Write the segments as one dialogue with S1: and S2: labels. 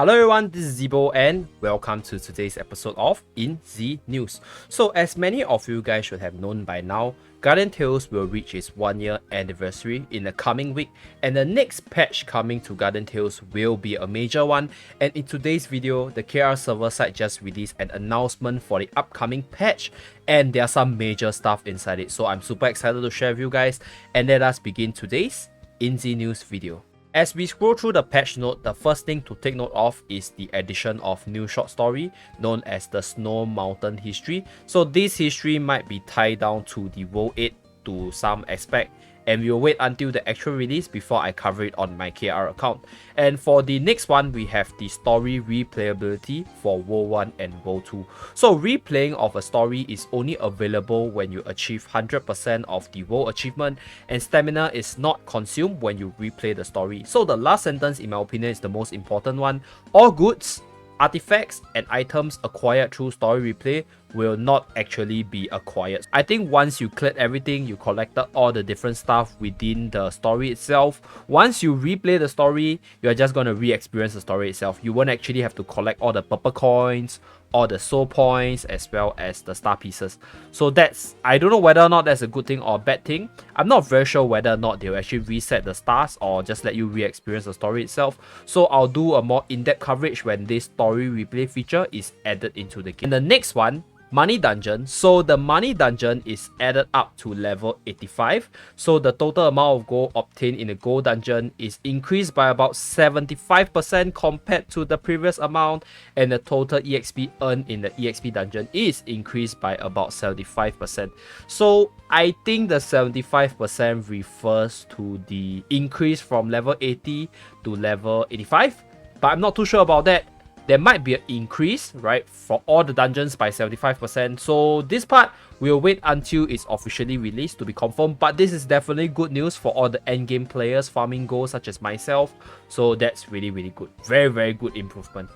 S1: Hello everyone, this is Zibo and welcome to today's episode of In Z News. So as many of you guys should have known by now, Guardian Tales will reach its 1-year anniversary in the coming week, and the next patch coming to Guardian Tales will be a major one. And in today's video, the KR server side just released an announcement for the upcoming patch, and there are some major stuff inside it. So I'm super excited to share with you guys, and let us begin today's In Z News video. As we scroll through the patch note, the first thing to take note of is the addition of new short story known as the Snow Mountain History. So this history might be tied down to the World 8 to some aspect, and we'll wait until the actual release before I cover it on my KR account. And for the next one, we have the story replayability for World 1 and World 2. So replaying of a story is only available when you achieve 100% of the world achievement, and stamina is not consumed when you replay the story. So the last sentence, in my opinion, is the most important one. All goods, artifacts and items acquired through story replay will not actually be acquired. I think once you cleared everything, you collected all the different stuff within the story itself, once you replay the story, you're just going to re-experience the story itself. You won't actually have to collect all the purple coins, all the soul points, as well as the star pieces. So that's, I don't know whether or not that's a good thing or a bad thing. I'm not very sure whether or not they'll actually reset the stars or just let you re-experience the story itself. So I'll do a more in-depth coverage when this story replay feature is added into the game. And the next one, Money Dungeon. So the Money Dungeon is added up to level 85. So the total amount of gold obtained in the Gold Dungeon is increased by about 75% compared to the previous amount, and the total EXP earned in the EXP Dungeon is increased by about 75%. So I think the 75% refers to the increase from level 80 to level 85, but I'm not too sure about that. There might be an increase, right, for all the dungeons by 75%. So this part, we'll wait until it's officially released to be confirmed. But this is definitely good news for all the endgame players farming gold, such as myself. So that's really, really good. Very, very good improvement.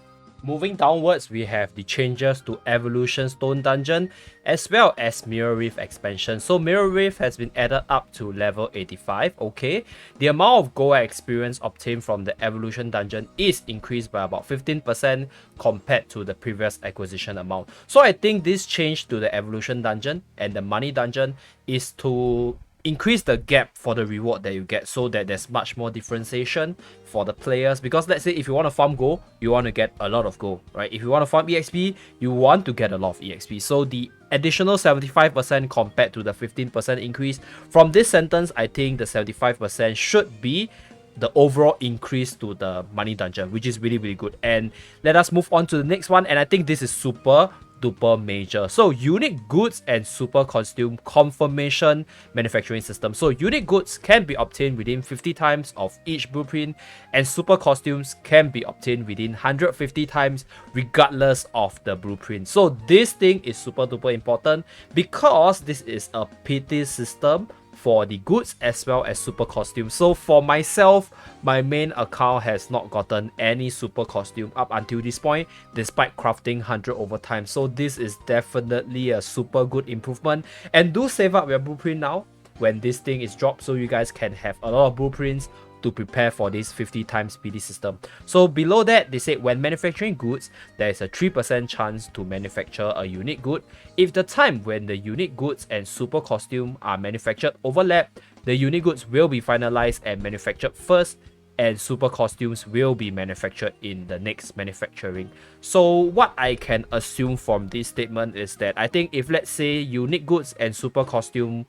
S1: Moving downwards, we have the changes to Evolution Stone Dungeon as well as Mirror Reef expansion. So Mirror Reef has been added up to level 85. Okay, the amount of gold experience obtained from the Evolution Dungeon is increased by about 15% compared to the previous acquisition amount. So I think this change to the Evolution Dungeon and the Money Dungeon is to increase the gap for the reward that you get, so that there's much more differentiation for the players. Because let's say if you want to farm gold, you want to get a lot of gold, right? If you want to farm EXP, you want to get a lot of EXP. So the additional 75% compared to the 15% increase from this sentence, I think the 75% should be the overall increase to the Money Dungeon, which is really, really good. And let us move on to the next one, and I think this is super duper major. So unique goods and super costume confirmation manufacturing system. So unique goods can be obtained within 50 times of each blueprint, and super costumes can be obtained within 150 times regardless of the blueprint. So this thing is super duper important because this is a PT system for the goods as well as super costume. So for myself, my main account has not gotten any super costume up until this point, despite crafting 100 over time. So this is definitely a super good improvement. And do save up your blueprint now when this thing is dropped, so you guys can have a lot of blueprints to prepare for this 50 times PD system. So below that, they said when manufacturing goods, there is a 3% chance to manufacture a unique good. If the time when the unique goods and super costume are manufactured overlap, the unique goods will be finalized and manufactured first, and super costumes will be manufactured in the next manufacturing. So what I can assume from this statement is that I think if, let's say, unique goods and super costume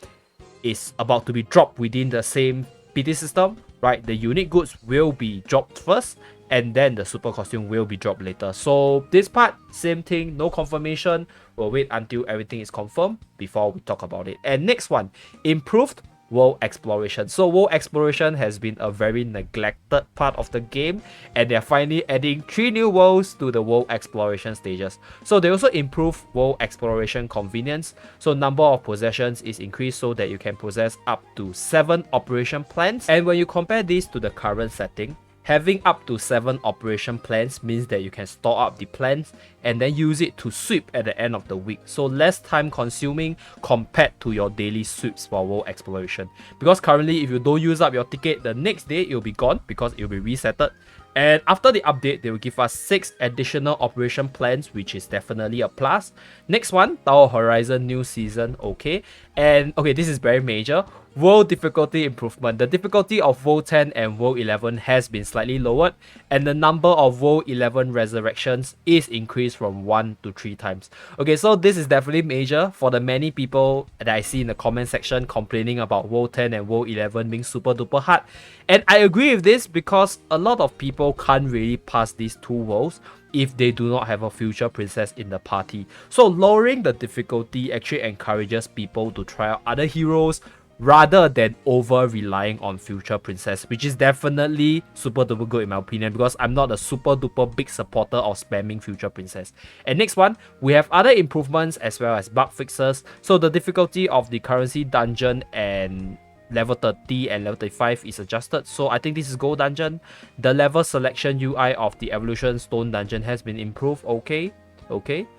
S1: is about to be dropped within the same PT system, right, the unique goods will be dropped first, and then the super costume will be dropped later. So this part, same thing, no confirmation. We'll wait until everything is confirmed before we talk about it. And next one, improved world exploration. So world exploration has been a very neglected part of the game, and they're finally adding 3 new worlds to the world exploration stages. So they also improve world exploration convenience. So number of possessions is increased so that you can possess up to 7 operation plans. And when you compare this to the current setting, having up to 7 operation plans means that you can store up the plans and then use it to sweep at the end of the week. So less time consuming compared to your daily sweeps for world exploration. Because currently, if you don't use up your ticket, the next day it will be gone because it will be resetted. And after the update, they will give us 6 additional operation plans, which is definitely a plus. Next one, Tower Horizon new season, okay. And okay, this is very major. World difficulty improvement. The difficulty of World 10 and World 11 has been slightly lowered, and the number of World 11 resurrections is increased from 1 to 3 times. Okay, so this is definitely major for the many people that I see in the comment section complaining about World 10 and World 11 being super duper hard. And I agree with this because a lot of people can't really pass these 2 worlds if they do not have a future princess in the party. So lowering the difficulty actually encourages people to try out other heroes rather than over relying on future princess, which is definitely super duper good in my opinion, because I'm not a super duper big supporter of spamming future princess. And next one, we have other improvements as well as bug fixes. So the difficulty of the currency dungeon and level 30 and level 35 is adjusted, so I think this is gold dungeon. The level selection UI of the evolution stone dungeon has been improved. Okay,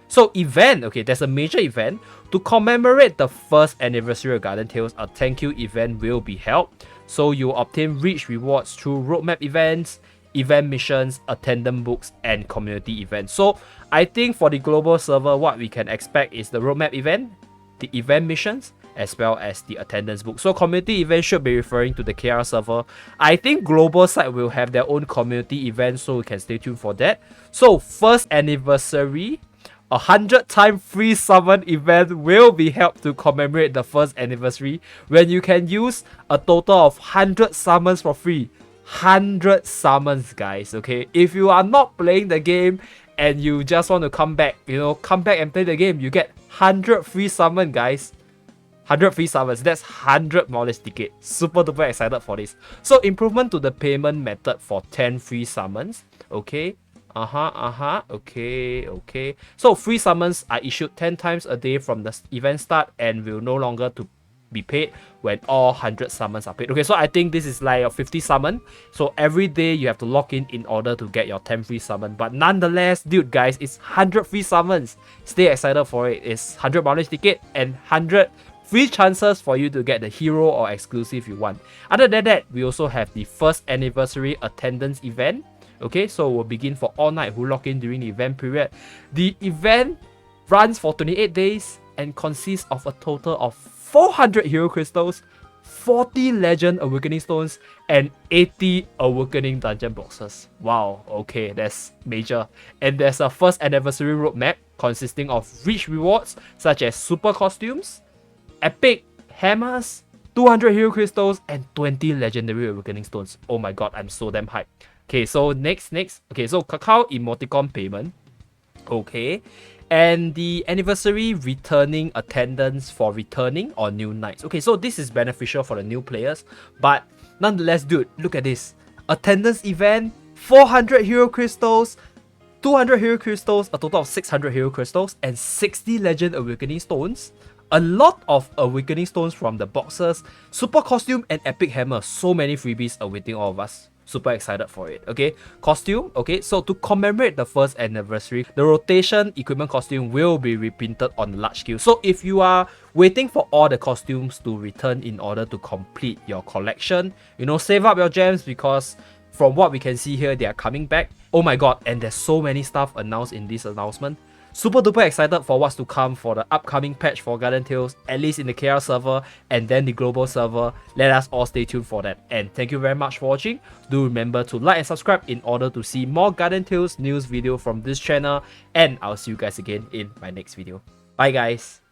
S1: so event, okay, there's a major event to commemorate the first anniversary of Garden Tales. A thank you event will be held, so you obtain rich rewards through roadmap events, event missions, attendance books, and community events. So I think for the global server, what we can expect is the roadmap event, the event missions, as well as the attendance book. So community event should be referring to the KR server. I think global side will have their own community event, so we can stay tuned for that. So first anniversary, 100-time free summon event will be held to commemorate the first anniversary, when you can use a total of 100 summons for free. 100 summons, guys, okay? If you are not playing the game and you just want to come back, come back and play the game, you get 100 free summon, guys. 100 free summons, that's 100 knowledge ticket. Super duper excited for this. So improvement to the payment method for 10 free summons. Okay. Okay. So free summons are issued 10 times a day from the event start and will no longer to be paid when all 100 summons are paid. Okay, so I think this is like a 50 summon. So every day you have to log in order to get your 10 free summon. But nonetheless, dude, guys, it's 100 free summons. Stay excited for it. It's 100 knowledge ticket and 100 free chances for you to get the hero or exclusive you want. Other than that, we also have the first anniversary attendance event. Okay, so we'll begin for all night who log in during the event period. The event runs for 28 days and consists of a total of 400 hero crystals, 40 legend awakening stones, and 80 awakening dungeon boxes. Wow, okay, that's major. And there's a first anniversary roadmap consisting of rich rewards such as super costumes, epic hammers, 200 hero crystals, and 20 legendary awakening stones. Oh my god, I'm so damn hyped. Okay, so next. Okay, so Cacao emoticon payment. Okay. And the anniversary returning attendance for returning or new knights. Okay, so this is beneficial for the new players. But nonetheless, dude, look at this. Attendance event, 400 hero crystals, 200 hero crystals, a total of 600 hero crystals, and 60 legend awakening stones. A lot of awakening stones from the boxes, super costume, and epic hammer. So many freebies awaiting all of us. Super excited for it. Okay, costume. Okay, so to commemorate the first anniversary, the rotation equipment costume will be reprinted on large scale. So if you are waiting for all the costumes to return in order to complete your collection, save up your gems, because from what we can see here, they are coming back. Oh my god, and there's so many stuff announced in this announcement. Super duper excited for what's to come for the upcoming patch for Garden Tales, at least in the KR server and then the global server. Let us all stay tuned for that. And thank you very much for watching. Do remember to like and subscribe in order to see more Garden Tales news video from this channel. And I'll see you guys again in my next video. Bye guys.